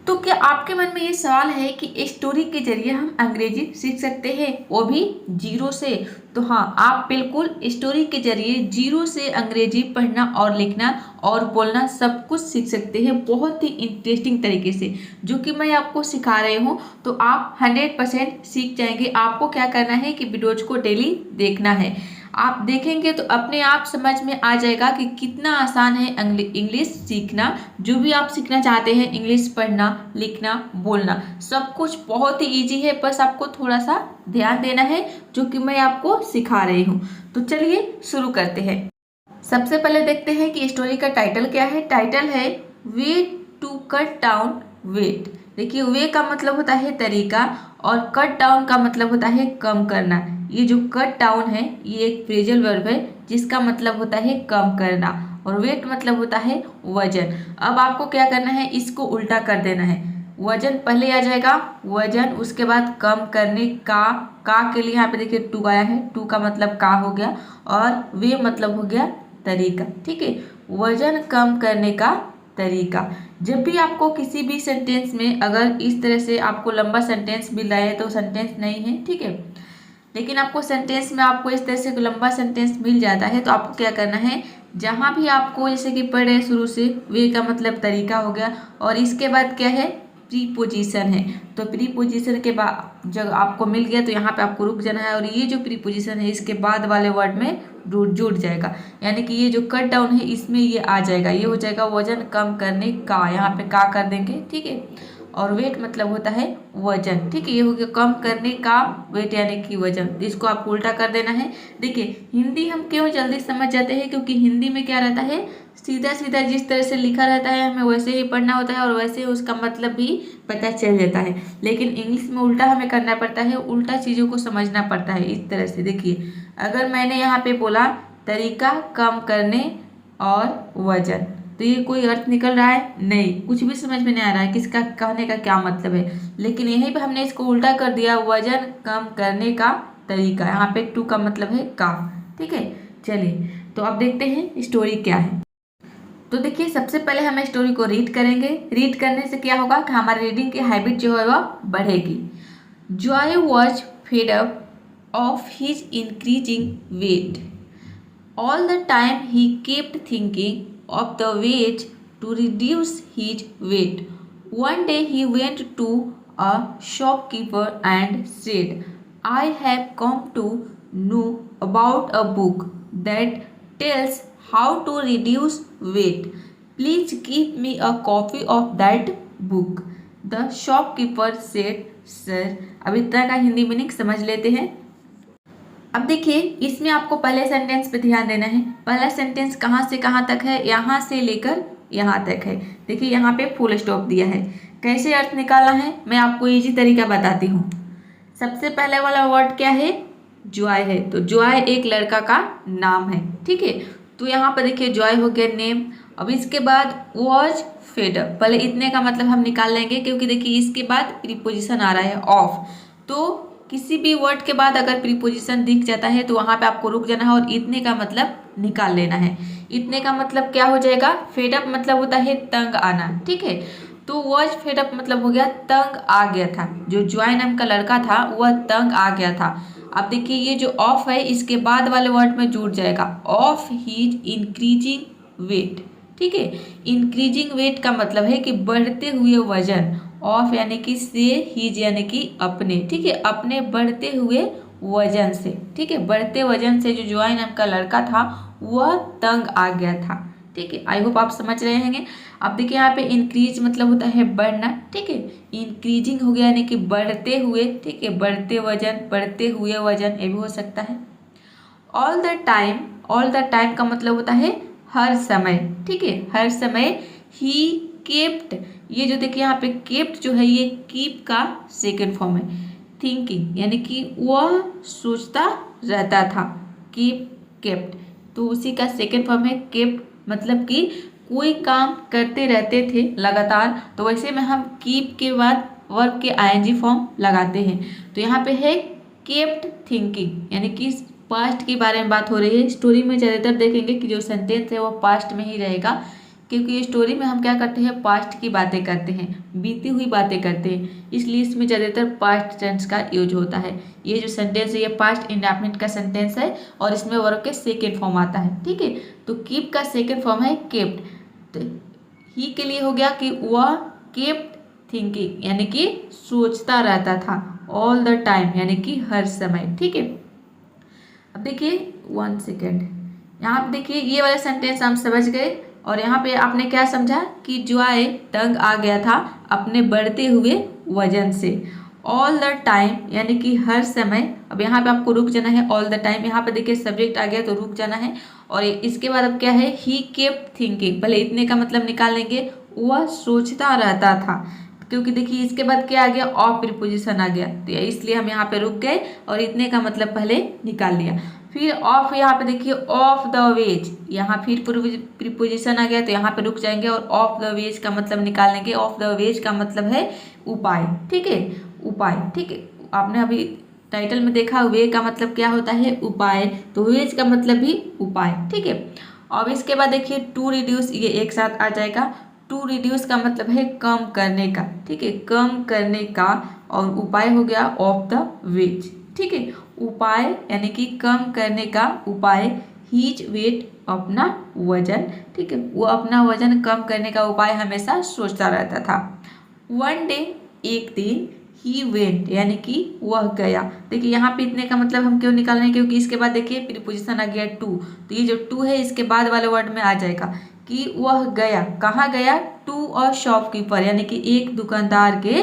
तो क्या आपके मन में ये सवाल है कि स्टोरी के जरिए हम अंग्रेजी सीख सकते हैं, वो भी जीरो से? तो हाँ, आप बिल्कुल स्टोरी के जरिए जीरो से अंग्रेजी पढ़ना और लिखना और बोलना सब कुछ सीख सकते हैं, बहुत ही इंटरेस्टिंग तरीके से, जो कि मैं आपको सिखा रही हूँ। तो आप 100% सीख जाएंगे। आपको क्या करना है कि वीडियोज को डेली देखना है। आप देखेंगे तो अपने आप समझ में आ जाएगा कि कितना आसान है इंग्लिश सीखना। जो भी आप सीखना चाहते हैं, इंग्लिश पढ़ना, लिखना, बोलना, सब कुछ बहुत ही इजी है। बस आपको थोड़ा सा ध्यान देना है, जो कि मैं आपको सिखा रही हूँ। तो चलिए शुरू करते हैं। सबसे पहले देखते हैं कि स्टोरी का टाइटल क्या है। टाइटल है way to cut down weight. देखिए, वे का मतलब होता है तरीका और कट डाउन का मतलब होता है कम करना। ये जो कट डाउन है ये एक फ्रेजल वर्ब है जिसका मतलब होता है कम करना, और वेट मतलब होता है वजन। अब आपको क्या करना है, इसको उल्टा कर देना है। वजन पहले आ जाएगा, वजन, उसके बाद कम करने का के लिए यहाँ पे देखिए टू आया है, टू का मतलब का हो गया, और वे मतलब हो गया तरीका। ठीक है, वजन कम करने का तरीका। जब भी आपको किसी भी सेंटेंस में अगर इस तरह से आपको लंबा सेंटेंस मिल रहा है तो सेंटेंस नहीं है, ठीक है। लेकिन आपको सेंटेंस में आपको इस तरह से लंबा सेंटेंस मिल जाता है तो आपको क्या करना है, जहाँ भी आपको जैसे कि पढ़ रहे शुरू से, वे का मतलब तरीका हो गया, और इसके बाद क्या है, प्रीपोजिशन है। तो प्रीपोजिशन के बाद जब आपको मिल गया तो यहाँ पे आपको रुक जाना है, और ये जो प्रीपोजिशन है इसके बाद वाले वर्ड में जुड़ जाएगा। यानी कि ये जो कट डाउन है इसमें ये आ जाएगा, ये हो जाएगा वजन कम करने का, यहाँ पे का कर देंगे, ठीक है। और वेट मतलब होता है वजन, ठीक है। ये हो गया कम करने का, वेट यानी कि वजन। इसको आपको उल्टा कर देना है। देखिए, हिंदी हम क्यों जल्दी समझ जाते हैं, क्योंकि हिंदी में क्या रहता है, सीधा सीधा जिस तरह से लिखा रहता है हमें वैसे ही पढ़ना होता है, और वैसे ही उसका मतलब भी पता चल जाता है। लेकिन इंग्लिश में उल्टा हमें करना पड़ता है, उल्टा चीज़ों को समझना पड़ता है इस तरह से। देखिए, अगर मैंने यहाँ पे बोला तरीका कम करने और वजन, तो ये कोई अर्थ निकल रहा है? नहीं, कुछ भी समझ में नहीं आ रहा है किसका कहने का क्या मतलब है। लेकिन यहीं पे हमने इसको उल्टा कर दिया, वजन कम करने का तरीका। यहाँ पे टू का मतलब है का, ठीक है। चलिए, तो अब देखते हैं स्टोरी क्या है। तो देखिए, सबसे पहले हम स्टोरी को रीड करेंगे। रीड करने से क्या होगा कि हमारी रीडिंग की हैबिट जो है वह बढ़ेगी। Joy was fed up of his increasing weight. All the time he kept thinking of the ways to reduce his weight. One day he went to a shopkeeper and said, I have come to know about a book that tells how to reduce weight. Please give me a copy of that book. The shopkeeper said, Sir, अब इतना का Hindi meaning समझ लेते हैं। अब देखिए, इसमें आपको पहले सेंटेंस पे ध्यान देना है। पहला सेंटेंस कहाँ से कहाँ तक है, यहाँ से लेकर यहाँ तक है। देखिए, यहाँ पे फुल स्टॉप दिया है। कैसे अर्थ निकालना है मैं आपको इजी तरीका बताती हूँ। सबसे पहले वाला वर्ड क्या है, जॉय है। तो जॉय एक लड़का का नाम है, ठीक है। तो यहाँ पर देखिए जॉय हो गया नेम। अब इसके बाद वॉज फेड अप, पहले इतने का मतलब हम निकाल लेंगे, क्योंकि देखिए इसके बाद प्रीपोजिशन आ रहा है ऑफ। तो किसी भी वर्ड के बाद अगर प्रीपोजिशन दिख जाता है तो वहाँ पे आपको रुक जाना है और इतने का मतलब निकाल लेना है। इतने का मतलब क्या हो जाएगा, फेड अप मतलब होता है तंग आना, ठीक है। तो वॉज फेड अप मतलब हो गया तंग आ गया था। जो जॉय नाम का लड़का था वह तंग आ गया था। अब देखिए, ये जो ऑफ है इसके बाद वाले वर्ड में जुड़ जाएगा, ऑफ हिज इंक्रीजिंग वेट, ठीक है। इंक्रीजिंग वेट का मतलब है कि बढ़ते हुए वजन। ऑफ यानी कि से, हीज यानी कि अपने, ठीक है, अपने बढ़ते हुए वजन से, ठीक है। बढ़ते वजन से जो जॉय नाम का लड़का था वह तंग आ गया था, ठीक है। आई होप आप समझ रहे होंगे। अब देखिए, यहाँ पे इंक्रीज मतलब होता है बढ़ना, ठीक है। इंक्रीजिंग हो गया यानी कि बढ़ते हुए, ठीक है, बढ़ते वजन, बढ़ते हुए वजन, ये भी हो सकता है। All the time, all the time का मतलब होता है हर समय, ठीक है, हर समय। ही केप्ट, ये जो देखिए यहाँ पे केप्ट जो है ये कीप का सेकेंड फॉर्म है। थिंकिंग यानी कि वह सोचता रहता था, कीप केप्ट, तो उसी का सेकेंड फॉर्म है केप्ट। मतलब कि कोई काम करते रहते थे लगातार, तो वैसे में हम कीप के बाद वर्ब के आईएनजी फॉर्म लगाते हैं। तो यहाँ पे है केप्ट थिंकिंग, यानी कि पास्ट के बारे में बात हो रही है। स्टोरी में ज़्यादातर देखेंगे कि जो सेंटेंस है वो पास्ट में ही रहेगा। क्योंकि ये स्टोरी में हम क्या करते हैं, पास्ट की बातें करते हैं, बीती हुई बातें करते हैं, इसलिए इसमें ज़्यादातर पास्ट टेंस का यूज होता है। ये जो सेंटेंस है ये पास्ट इंडेफिनिट का सेंटेंस है और इसमें वर्ब के सेकेंड फॉर्म आता है। ठीक है, तो कीप का सेकेंड फॉर्म है केप्ट। तो ही के लिए हो गया कि वह केप्ट थिंकिंग, यानी कि सोचता रहता था, ऑल द टाइम यानी कि हर समय। ठीक है, अब देखिए 1 सेकेंड, यहाँ पे देखिए ये वाला सेंटेंस हम समझ गए और यहाँ पे आपने क्या समझा कि जॉय तंग आ गया था अपने बढ़ते हुए वजन से। ऑल द टाइम यानी कि हर समय, अब यहाँ पे आपको रुक जाना है, ऑल द टाइम यहाँ पे देखिए सब्जेक्ट आ गया तो रुक जाना है और इसके बाद अब क्या है, ही केप्ट थिंकिंग, भले इतने का मतलब निकाल लेंगे, वह सोचता रहता था, क्योंकि देखिए इसके बाद क्या आ गया, ऑफ प्रीपोजिशन आ गया, तो इसलिए हम यहाँ पे रुक गए और इतने का मतलब पहले निकाल लिया। फिर ऑफ, यहाँ पे देखिए ऑफ द वेज, यहाँ फिर प्रीपोजिशन आ गया तो यहाँ पे रुक जाएंगे और ऑफ द वेज का मतलब निकाल लेंगे। ऑफ द वेज का मतलब है उपाय। ठीक है, उपाय। ठीक है, आपने अभी टाइटल में देखा वे का मतलब क्या होता है, उपाय, तो वेज का मतलब भी उपाय। ठीक है, अब इसके बाद देखिए टू रिड्यूस, ये एक साथ आ जाएगा। टू रिड्यूस का मतलब है कम करने का। ठीक है, कम करने का, और उपाय हो गया ऑफ द वेज। ठीक है, उपाय यानी कि कम करने का उपाय, हीज वेट अपना वजन। ठीक है, वो अपना वजन कम करने का उपाय हमेशा सोचता रहता था। वन डे, एक दिन, ही वेंट यानी कि वह गया। देखिए यहाँ पे इतने का मतलब हम क्यों निकाल रहे हैं, क्योंकि इसके बाद देखिए प्रीपोजिशन आ गया टू, तो ये जो टू है इसके बाद वाले वर्ड में आ जाएगा कि वह गया, कहाँ गया, टू अ शॉपकीपर यानी कि एक दुकानदार के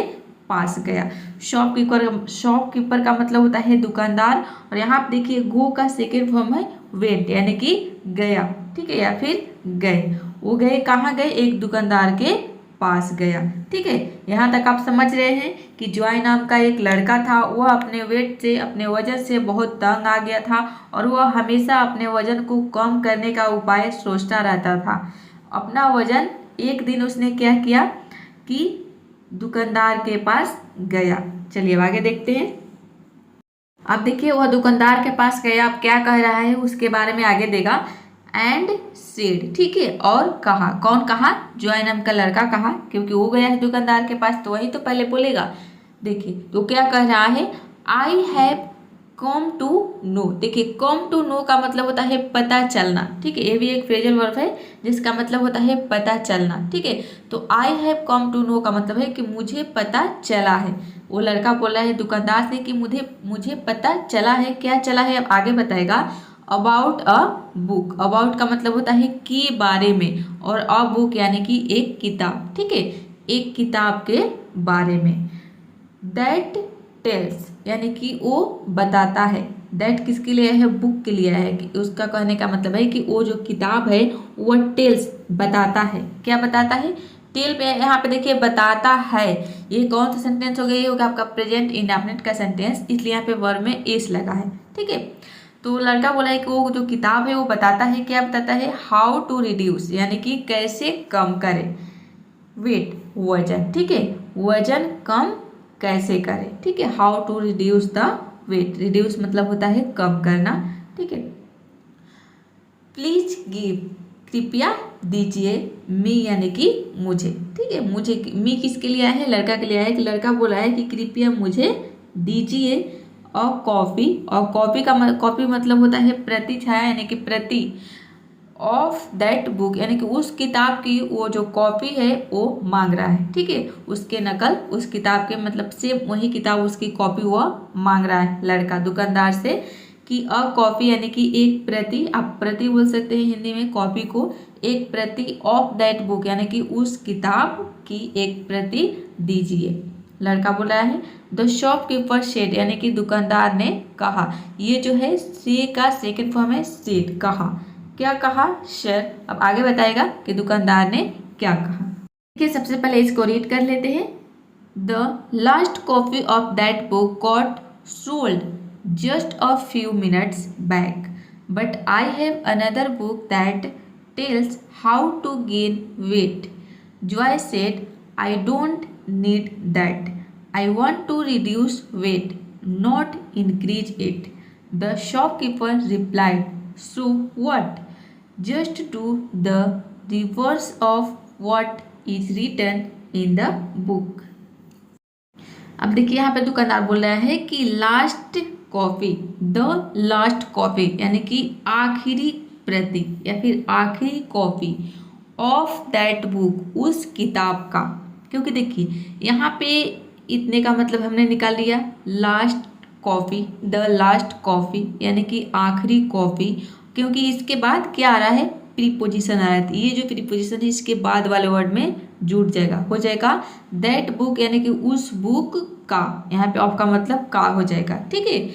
पास गया। शॉपकीपर का मतलब होता है दुकानदार, और यहाँ पे देखिए गो का सेकेंड फॉर्म है वेंट यानी कि गया। ठीक है, या फिर गए, वो गए कहाँ गए, एक दुकानदार के पास गया। ठीक है, यहाँ तक आप समझ रहे हैं कि जॉय नाम का एक लड़का था, वह अपने वेट से, अपने वजन से बहुत तंग आ गया था और वह हमेशा अपने वजन को कम करने का उपाय सोचता रहता था। अपना वजन, एक दिन उसने क्या किया कि दुकानदार के पास गया। चलिए आगे देखते हैं। अब देखिए वह दुकानदार के पास गया, अब क्या कह रहा है उसके बारे में आगे देगा। एंड सेड, ठीक है, और कहा, कौन कहा, जॉय नाम का लड़का कहा, क्योंकि वो गया है दुकानदार के पास तो वही तो पहले बोलेगा। देखिए तो क्या कह रहा है, I have come to know. देखिए कम टू नो का मतलब होता है पता चलना। ठीक है, ये भी एक फ्रेजल वर्ब है जिसका मतलब होता है पता चलना। ठीक है, तो I have come to know का मतलब है कि मुझे पता चला है। वो लड़का बोला है दुकानदार से कि मुझे पता चला है। क्या चला है, अब आगे बताएगा। अबाउट अ बुक, अबाउट का मतलब होता है के बारे में, और अ बुक यानी कि एक किताब। ठीक है, एक किताब के बारे में। दैट टेल्स यानी कि वो बताता है। दैट किसके लिए है, बुक के लिए है। कि उसका कहने का मतलब है कि वो जो किताब है वो टेल्स बताता है। क्या बताता है, टेल पे, यहाँ पे देखिए बताता है, ये कौन सा सेंटेंस हो गया, ये होगा आपका प्रेजेंट इंडेफिनिट का सेंटेंस, इसलिए यहाँ पे वर्ब में एस लगा है। ठीक है, तो लड़का बोला है कि वो जो किताब है वो बताता है, क्या बताता है, हाउ टू रिड्यूस यानी कि कैसे कम करें, वेट वजन। ठीक है, वजन कम कैसे करें। ठीक है, how to reduce the weight, reduce मतलब होता है कम करना। ठीक है, प्लीज गिव, कृपया दीजिए, मी यानी कि मुझे। ठीक है, मुझे, मी किसके लिए आया है, लड़का के लिए आया है। कि लड़का बोला है कि कृपया मुझे दीजिए और कॉपी, और कॉपी मतलब होता है प्रति छाया यानी कि प्रति, ऑफ दैट बुक यानी कि उस किताब की वो जो कॉपी है वो मांग रहा है। ठीक है, उसके नकल, उस किताब के मतलब से वही किताब, उसकी कॉपी वो मांग रहा है लड़का दुकानदार से। कि अ कॉपी यानी कि एक प्रति, आप प्रति बोल सकते हैं हिंदी में कॉपी को, एक प्रति ऑफ दैट बुक यानी कि उस किताब की एक प्रति दीजिए, लड़का बोला है। द शॉपकीपर सेड यानी कि दुकानदार ने कहा। ये जो है से का सेकेंड फॉर्म है सेड, कहा। क्या कहा, सर। अब आगे बताएगा कि दुकानदार ने क्या कहा। देखिए सबसे पहले इसको रीड कर लेते हैं। The last copy of that book got sold just a few minutes back, but I have another book that tells how to gain weight. Joy said, I don't need that. I want to reduce weight, not increase it. The shopkeeper replied, so what? Just do the reverse of what is written in the book. अब देखिए यहाँ पे दुकानदार बोल रहा है कि last copy, the last copy यानी कि आखिरी प्रति या फिर आखिरी कॉपी ऑफ दैट बुक, उस किताब का। क्योंकि देखिए यहाँ पे इतने का मतलब हमने निकाल लिया, last copy, the last copy यानी कि आखिरी कॉपी। क्योंकि इसके बाद क्या आ रहा है, प्रीपोजिशन आ रहा है, ये जो प्रीपोजिशन है इसके बाद वाले वर्ड में जुड़ जाएगा, हो जाएगा दैट बुक यानी कि उस बुक का। यहाँ पे ऑफ का मतलब का हो जाएगा, ठीक है।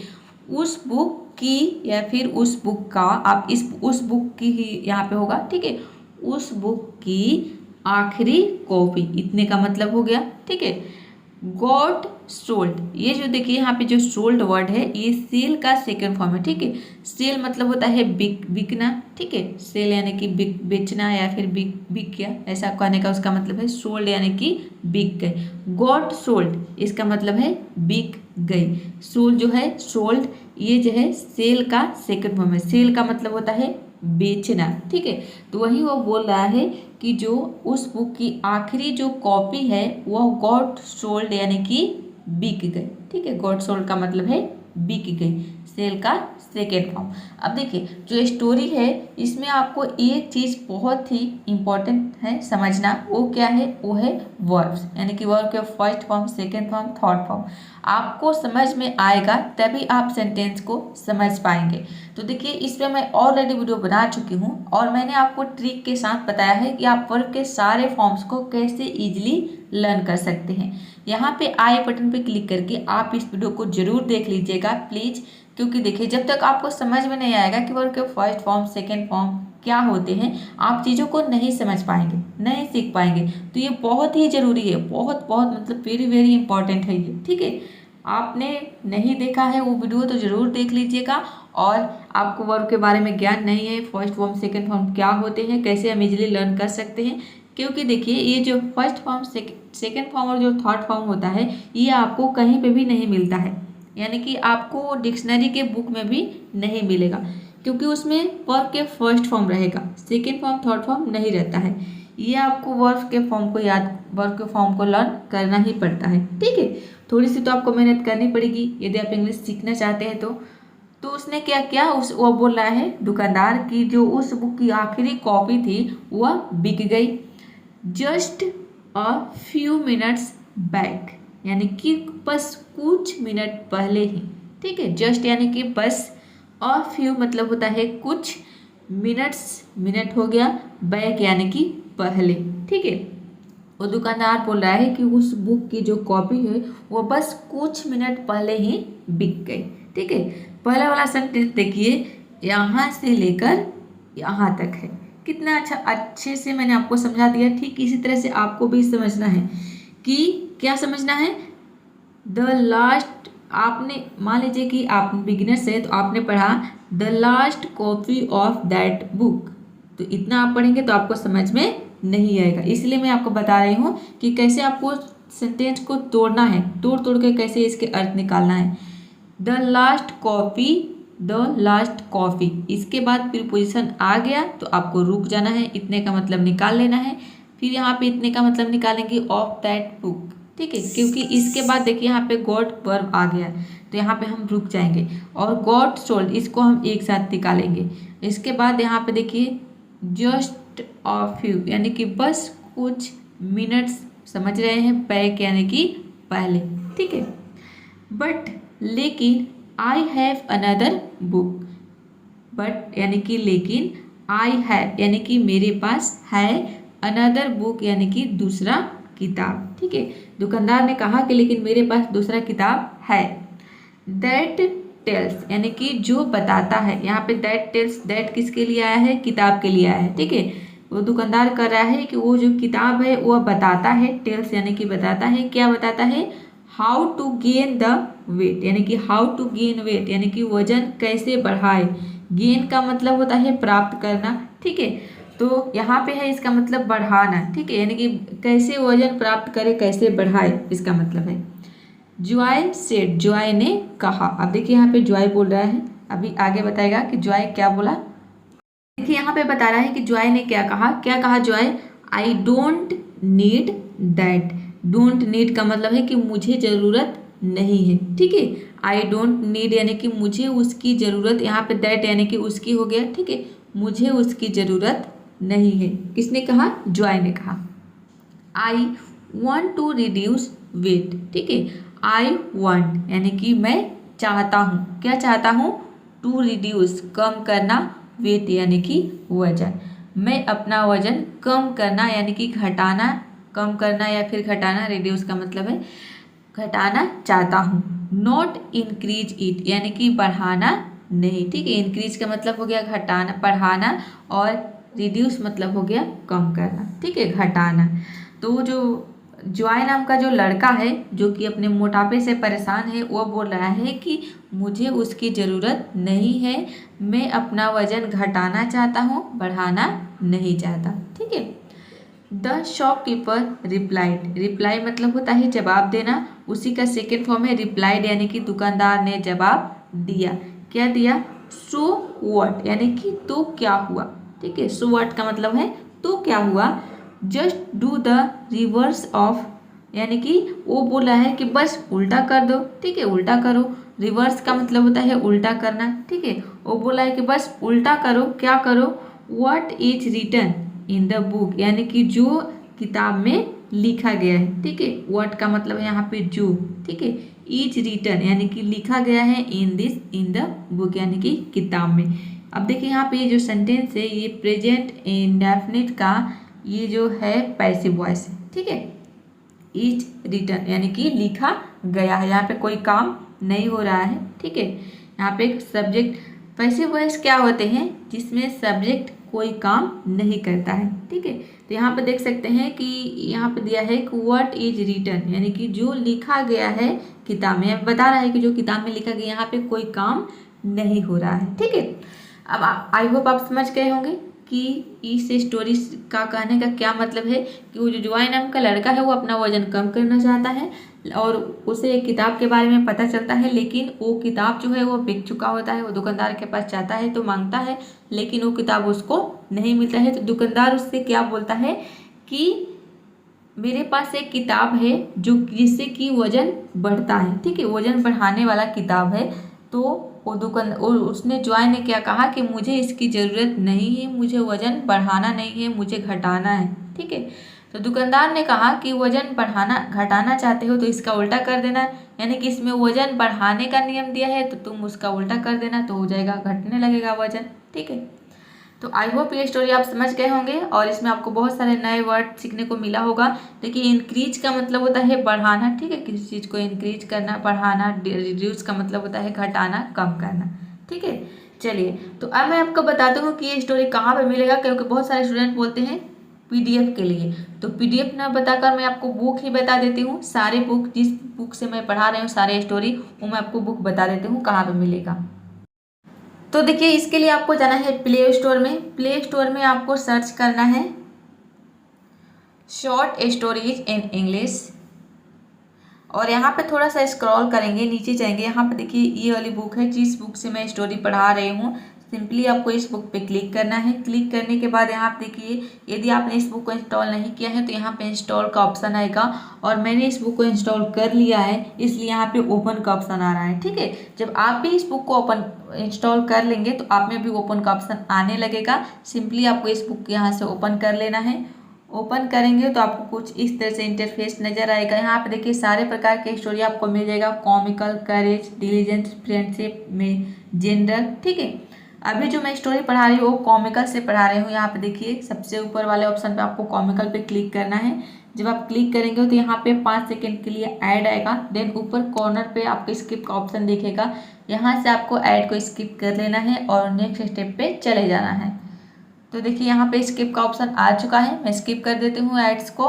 उस बुक की या फिर उस बुक का, आप इस उस बुक की ही यहाँ पे होगा, ठीक है। उस बुक की आखिरी कॉपी, इतने का मतलब हो गया, ठीक है। गॉट सोल्ड, ये जो देखिए यहाँ पे जो सोल्ड वर्ड है ये सेल का सेकंड फॉर्म है, ठीक है। सेल मतलब होता है बिकना, ठीक है। सेल यानी कि बेचना या फिर बिक गया, ऐसा कहने का उसका मतलब है। सोल्ड यानी कि बिक गए। गॉट सोल्ड इसका मतलब है बिक गई। सोल्ड जो है, सोल्ड ये जो है सेल का सेकंड फॉर्म है। सेल का मतलब होता है बेचना, ठीक है। तो वही वो बोल रहा है कि जो उस बुक की आखिरी जो कॉपी है वह गॉट सोल्ड यानी कि बिक गई, ठीक है। गॉट सोल्ड का मतलब है बिक गई, सेल का सेकेंड फॉर्म। अब देखिए जो स्टोरी है इसमें आपको एक चीज़ बहुत ही इम्पोर्टेंट है समझना, वो क्या है, वो है वर्ब्स, यानी कि वर्ब के first form, second form, third form. आपको समझ में आएगा तभी आप सेंटेंस को समझ पाएंगे। तो देखिए इस पर मैं ऑलरेडी वीडियो बना चुकी हूँ और मैंने आपको ट्रिक के साथ बताया है कि आप वर्ब के सारे फॉर्म्स को कैसे इजीली लर्न कर सकते हैं। यहाँ पे आई बटन पे क्लिक करके आप इस वीडियो को जरूर देख लीजिएगा प्लीज़। क्योंकि देखिए जब तक आपको समझ में नहीं आएगा कि वर्ब के फर्स्ट फॉर्म, सेकेंड फॉर्म क्या होते हैं, आप चीज़ों को नहीं समझ पाएंगे, नहीं सीख पाएंगे। तो ये बहुत ही ज़रूरी है, बहुत बहुत मतलब वेरी वेरी इंपॉर्टेंट है ये, ठीक है। आपने नहीं देखा है वो वीडियो तो ज़रूर देख लीजिएगा। और आपको वर्ब के बारे में ज्ञान नहीं है, फर्स्ट फॉर्म सेकेंड फॉर्म क्या होते हैं, कैसे हम इजीली लर्न कर सकते हैं। क्योंकि देखिए ये जो फर्स्ट फॉर्म, सेकेंड फॉर्म और जो थर्ड फॉर्म होता है ये आपको कहीं पे भी नहीं मिलता है, यानी कि आपको डिक्शनरी के बुक में भी नहीं मिलेगा। क्योंकि उसमें वर्ब के फर्स्ट फॉर्म रहेगा, सेकेंड फॉर्म थर्ड फॉर्म नहीं रहता है। ये आपको वर्ब के फॉर्म को वर्ब के फॉर्म को लर्न करना ही पड़ता है, ठीक है। थोड़ी सी तो आपको मेहनत करनी पड़ेगी यदि आप इंग्लिश सीखना चाहते हैं तो उसने क्या किया, वो बोल रहा है दुकानदार की जो उस बुक की आखिरी कॉपी थी वह बिक गई just a few minutes back, यानी कि बस कुछ मिनट पहले ही, ठीक है। जस्ट यानी कि बस, अ फ्यू मतलब होता है कुछ, मिनट्स मिनट हो गया, बैक यानी कि पहले, ठीक है। वो दुकानदार बोल रहा है कि उस बुक की जो कॉपी है वो बस कुछ मिनट पहले ही बिक गई, ठीक है। पहला वाला सेंटेंस देखिए, यहाँ से लेकर यहाँ तक है। कितना अच्छा, अच्छे से मैंने आपको समझा दिया। ठीक इसी तरह से आपको भी समझना है कि क्या समझना है, द लास्ट, आपने मान लीजिए कि आप बिगिनर्स है तो आपने पढ़ा the last copy of that book, तो इतना आप पढ़ेंगे तो आपको समझ में नहीं आएगा। इसलिए मैं आपको बता रही हूँ कि कैसे आपको सेंटेंस को तोड़ना है, तोड़ तोड़ के कैसे इसके अर्थ निकालना है। The last copy, the last coffee, इसके बाद प्रीपोजिशन आ गया तो आपको रुक जाना है, इतने का मतलब निकाल लेना है। फिर यहाँ पे इतने का मतलब निकालेंगे ऑफ दैट बुक, ठीक है। क्योंकि इसके बाद देखिए यहाँ पे गॉट वर्ब आ गया तो यहाँ पे हम रुक जाएंगे। और गॉट सोल्ड इसको हम एक साथ निकालेंगे। इसके बाद यहाँ पे देखिए जस्ट अ फ्यू यानी कि बस कुछ मिनट्स, समझ रहे हैं, बैक यानी कि पहले, ठीक है। बट लेकिन I have another book, but यानी कि लेकिन, आई हैव यानी कि मेरे पास है, अनदर बुक यानी कि दूसरा किताब, ठीक है। दुकानदार ने कहा कि लेकिन मेरे पास दूसरा किताब है। दैट टेल्स यानी कि जो बताता है, यहाँ पे दैट टेल्स, दैट किसके लिए आया है, किताब के लिए आया है, ठीक है। वो दुकानदार कर रहा है कि वो जो किताब है वह बताता है, टेल्स यानी कि बताता है, क्या बताता है, how to gain the weight, यानी कि हाउ टू गेन वेट यानी कि वजन कैसे बढ़ाए। गेन का मतलब होता है प्राप्त करना, ठीक है। तो यहाँ पे है इसका मतलब बढ़ाना, ठीक है, यानी कि कैसे वजन प्राप्त करे, कैसे बढ़ाए, इसका मतलब है। जॉय सेड, जॉय ने कहा। अब देखिए यहाँ पे जॉय बोल रहा है, अभी आगे बताएगा कि जॉय क्या बोला। देखिए यहाँ पे बता रहा है कि जॉय ने क्या कहा, Joy, I don't need that. Don't need का मतलब है कि मुझे ज़रूरत नहीं है, ठीक है। आई डोंट नीड यानी कि मुझे उसकी ज़रूरत, यहाँ पे दैट यानी कि उसकी हो गया, ठीक है। मुझे उसकी ज़रूरत नहीं है। किसने कहा? जॉय ने कहा। I want to reduce weight, ठीक है। आई वॉन्ट यानी कि मैं चाहता हूँ, क्या चाहता हूँ? टू रिड्यूस कम करना, वेट यानी कि वजन। मैं अपना वजन कम करना यानी कि घटाना, कम करना या फिर घटाना, रिड्यूस का मतलब है घटाना चाहता हूँ। नॉट इंक्रीज इट यानी कि बढ़ाना नहीं, ठीक है। इंक्रीज का मतलब हो गया घटाना, बढ़ाना, और रिड्यूस मतलब हो गया कम करना, ठीक है, घटाना। तो जो जॉय नाम का जो लड़का है जो कि अपने मोटापे से परेशान है, वो बोल रहा है कि मुझे उसकी ज़रूरत नहीं है, मैं अपना वजन घटाना चाहता हूँ, बढ़ाना नहीं चाहता, ठीक है। द शॉपकीपर रिप्लाइड, रिप्लाई मतलब होता है जवाब देना, उसी का सेकेंड फॉर्म है रिप्लाइड यानी कि दुकानदार ने जवाब दिया। क्या दिया? सो व्हाट यानी कि तो क्या हुआ, ठीक है। सो व्हाट का मतलब है तो क्या हुआ। Just do the reverse of यानी कि वो बोला है कि बस उल्टा कर दो, ठीक है, उल्टा करो। रिवर्स का मतलब होता है उल्टा करना, ठीक है। वो बोला है कि बस उल्टा करो, क्या करो? What is written in the book यानी कि जो किताब में लिखा गया है, ठीक है। व्हाट का मतलब है यहाँ पे जो, ठीक है। इज रिटन यानी कि लिखा गया है in this, in the book यानी कि किताब में। अब देखिए यहाँ पे ये जो सेंटेंस है ये प्रेजेंट इंडेफिनिट का ये जो है पैसिव वॉइस है, ठीक है। इज रिटन यानी कि लिखा गया है, यहाँ पे कोई काम नहीं हो रहा है, ठीक है। यहाँ पे एक सब्जेक्ट, पैसिव वॉइस क्या होते हैं? जिसमें सब्जेक्ट कोई काम नहीं करता है, ठीक है। तो यहाँ पे देख सकते हैं कि यहाँ पे दिया है कि व्हाट इज रिटन यानी कि जो लिखा गया है किताब में, बता रहा है कि जो किताब में लिखा गया यहाँ पे कोई काम नहीं हो रहा है, ठीक है। अब आई होप आप समझ गए होंगे कि इस स्टोरी का कहने का क्या मतलब है कि वो जो जॉय नाम का लड़का है वो अपना वजन कम करना चाहता है और उसे एक किताब के बारे में पता चलता है, लेकिन वो किताब जो है वो बिक चुका होता है। वो दुकानदार के पास जाता है तो मांगता है, लेकिन वो किताब उसको नहीं मिलता है। तो दुकानदार उससे क्या बोलता है कि मेरे पास एक किताब है जो जिससे कि वजन बढ़ता है, ठीक है, वजन बढ़ाने वाला किताब है। तो वो उसने जॉय ने क्या कहा कि मुझे इसकी ज़रूरत नहीं है, मुझे वजन बढ़ाना नहीं है, मुझे घटाना है, ठीक है। तो दुकानदार ने कहा कि वजन बढ़ाना घटाना चाहते हो तो इसका उल्टा कर देना, यानी कि इसमें वजन बढ़ाने का नियम दिया है तो तुम उसका उल्टा कर देना तो हो जाएगा, घटने लगेगा वजन, ठीक है। तो आई होप ये स्टोरी आप समझ गए होंगे और इसमें आपको बहुत सारे नए वर्ड सीखने को मिला होगा। देखिए इंक्रीज का मतलब होता है बढ़ाना, ठीक है, किसी चीज़ को इंक्रीज करना, बढ़ाना। रिड्यूस का मतलब होता है घटाना, कम करना, ठीक है। चलिए तो अब मैं आपको बताती हूँ कि ये स्टोरी कहाँ पर मिलेगा, क्योंकि बहुत सारे स्टूडेंट बोलते हैं पीडीएफ के लिए। तो पीडीएफ ना बताकर मैं आपको बुक ही बता देती हूँ। सारे बुक, जिस बुक से मैं पढ़ा रही हूँ सारे स्टोरी, वो मैं आपको बुक बता देती हूँ कहाँ पर मिलेगा। तो देखिए इसके लिए आपको जाना है प्ले स्टोर में। प्ले स्टोर में आपको सर्च करना है शॉर्ट स्टोरीज इन इंग्लिश, और यहाँ पे थोड़ा सा स्क्रॉल करेंगे, नीचे जाएंगे। यहाँ पे देखिए ये वाली बुक है, जिस बुक से मैं स्टोरी पढ़ा रही हूँ। सिंपली आपको इस बुक पे क्लिक करना है। क्लिक करने के बाद यहाँ पे देखिए यदि आपने इस बुक को इंस्टॉल नहीं किया है तो यहाँ पे इंस्टॉल का ऑप्शन आएगा, और मैंने इस बुक को इंस्टॉल कर लिया है इसलिए यहाँ पे ओपन का ऑप्शन आ रहा है, ठीक है। जब आप भी इस बुक को ओपन इंस्टॉल कर लेंगे तो आप में भी ओपन का ऑप्शन आने लगेगा। सिंपली आपको इस बुक को यहाँ से ओपन कर लेना है। ओपन करेंगे तो आपको कुछ इस तरह से इंटरफेस नजर आएगा। यहाँ पे देखिए सारे प्रकार के स्टोरी आपको मिल जाएगा, कॉमिकल, करेज, डिलीजेंस, फ्रेंडशिप में, जनरल, ठीक है। अभी जो मैं स्टोरी पढ़ा रही हूँ वो कॉमिकल से पढ़ा रही हूँ। यहाँ पे देखिए सबसे ऊपर वाले ऑप्शन पे आपको कॉमिकल पे क्लिक करना है। जब आप क्लिक करेंगे तो यहाँ पे 5 सेकेंड के लिए ऐड आएगा। देन ऊपर कॉर्नर पे आपको स्किप का ऑप्शन दिखेगा, यहाँ से आपको ऐड को स्किप कर लेना है और नेक्स्ट स्टेप पे चले जाना है। तो देखिए यहाँ पे स्किप का ऑप्शन आ चुका है, मैं स्किप कर देती हूँ एड्स को।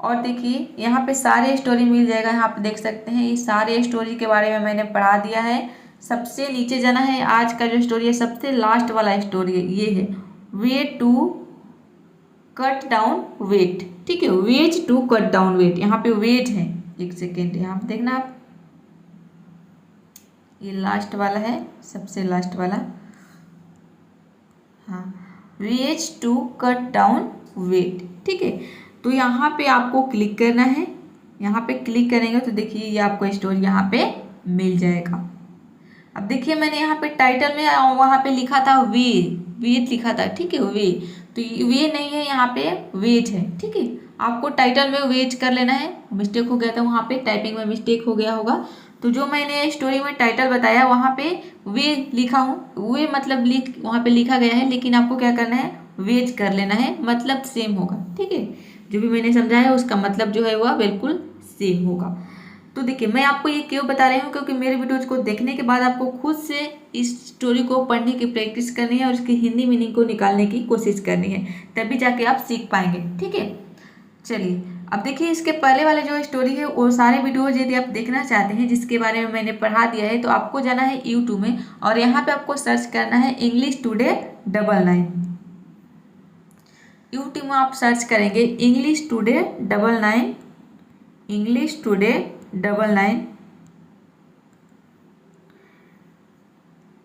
और देखिए यहाँ पे सारे स्टोरी मिल जाएगा। यहाँ पे देख सकते हैं ये सारे स्टोरी के बारे में मैंने पढ़ा दिया है। सबसे नीचे जाना है, आज का जो स्टोरी है सबसे लास्ट वाला स्टोरी है, ये है way to cut down weight, ठीक है, ways to cut down weight. यहाँ पे वेट है, एक सेकेंड यहाँ पे देखना आप, ये लास्ट वाला है, सबसे लास्ट वाला, हाँ। Ways to cut down weight. ठीक है, तो यहाँ पे आपको क्लिक करना है। यहाँ पे क्लिक करेंगे तो देखिए ये आपको स्टोरी यहाँ पे मिल जाएगा। अब देखिए मैंने यहाँ पे टाइटल में वहाँ पे लिखा था वेज लिखा था। ठीक है, वे, तो वे नहीं है, यहाँ पे वेज है। ठीक है, आपको टाइटल में वेज कर लेना है। मिस्टेक हो गया था वहाँ पे, टाइपिंग में मिस्टेक हो गया होगा। तो जो मैंने स्टोरी में टाइटल बताया वहाँ पे वे लिखा हूँ, वे मतलब वहाँ पे लिखा गया है, लेकिन आपको क्या करना है, वेज कर लेना है, मतलब सेम होगा। ठीक है, जो भी मैंने समझाया उसका मतलब जो है वह बिल्कुल सेम होगा। तो देखिए मैं आपको ये क्यों बता रही हूँ, क्योंकि मेरे वीडियोज को देखने के बाद आपको खुद से इस स्टोरी को पढ़ने की प्रैक्टिस करनी है और इसकी हिंदी मीनिंग को निकालने की कोशिश करनी है, तभी जाके आप सीख पाएंगे। ठीक है, चलिए अब देखिए इसके पहले वाले जो स्टोरी है वो सारे वीडियोज यदि आप देखना चाहते हैं जिसके बारे में मैंने पढ़ा दिया है, तो आपको जाना है यूट्यूब में और यहाँ पे आपको सर्च करना है इंग्लिश टुडे 99। यूट्यूब में आप सर्च करेंगे इंग्लिश टुडे 99, इंग्लिश टुडे 99।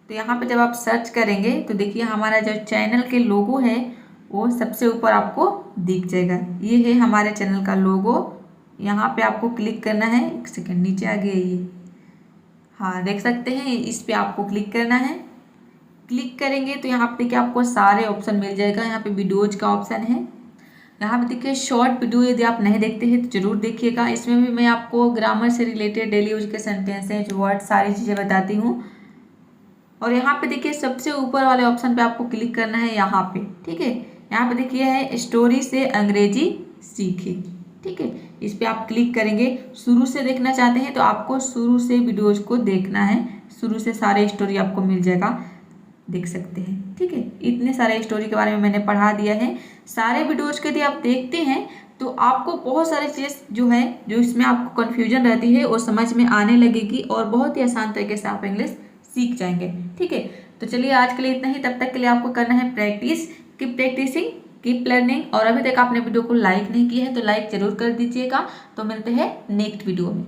तो यहाँ पे जब आप सर्च करेंगे तो देखिए हमारा जो चैनल के लोगो है वो सबसे ऊपर आपको दिख जाएगा। ये है हमारे चैनल का लोगो। यहाँ पे आपको क्लिक करना है। एक सेकंड, नीचे आ गया ये, हाँ देख सकते हैं, इस पे आपको क्लिक करना है। क्लिक करेंगे तो यहाँ पे देखिए आपको सारे ऑप्शन मिल जाएगा। यहाँ पे वीडियोज का ऑप्शन है। यहाँ पे देखिए शॉर्ट वीडियो यदि आप नहीं देखते हैं तो जरूर देखिएगा। इसमें भी मैं आपको ग्रामर से रिलेटेड डेली यूज के सेंटेंसेज, वर्ड, सारी चीज़ें बताती हूँ। और यहाँ पे देखिए सबसे ऊपर वाले ऑप्शन पे आपको क्लिक करना है यहाँ पे। ठीक है, यहाँ पे देखिए है स्टोरी से अंग्रेजी सीखे। ठीक है, इस पे आप क्लिक करेंगे। शुरू से देखना चाहते हैं तो आपको शुरू से वीडियोज को देखना है, शुरू से सारे स्टोरी आपको मिल जाएगा, देख सकते हैं। ठीक है, इतने सारे स्टोरी के बारे में मैंने पढ़ा दिया है। सारे वीडियोज के यदि आप देखते हैं तो आपको बहुत सारी चीज़ जो है, जो इसमें आपको कन्फ्यूजन रहती है वो समझ में आने लगेगी और बहुत ही आसान तरीके से आप इंग्लिश सीख जाएंगे। ठीक है, तो चलिए आज के लिए इतना ही। तब तक के लिए आपको करना है practice, keep practicing, keep learning. और अभी तक आपने वीडियो को लाइक नहीं किया है तो लाइक जरूर कर दीजिएगा। तो मिलते हैं नेक्स्ट वीडियो में।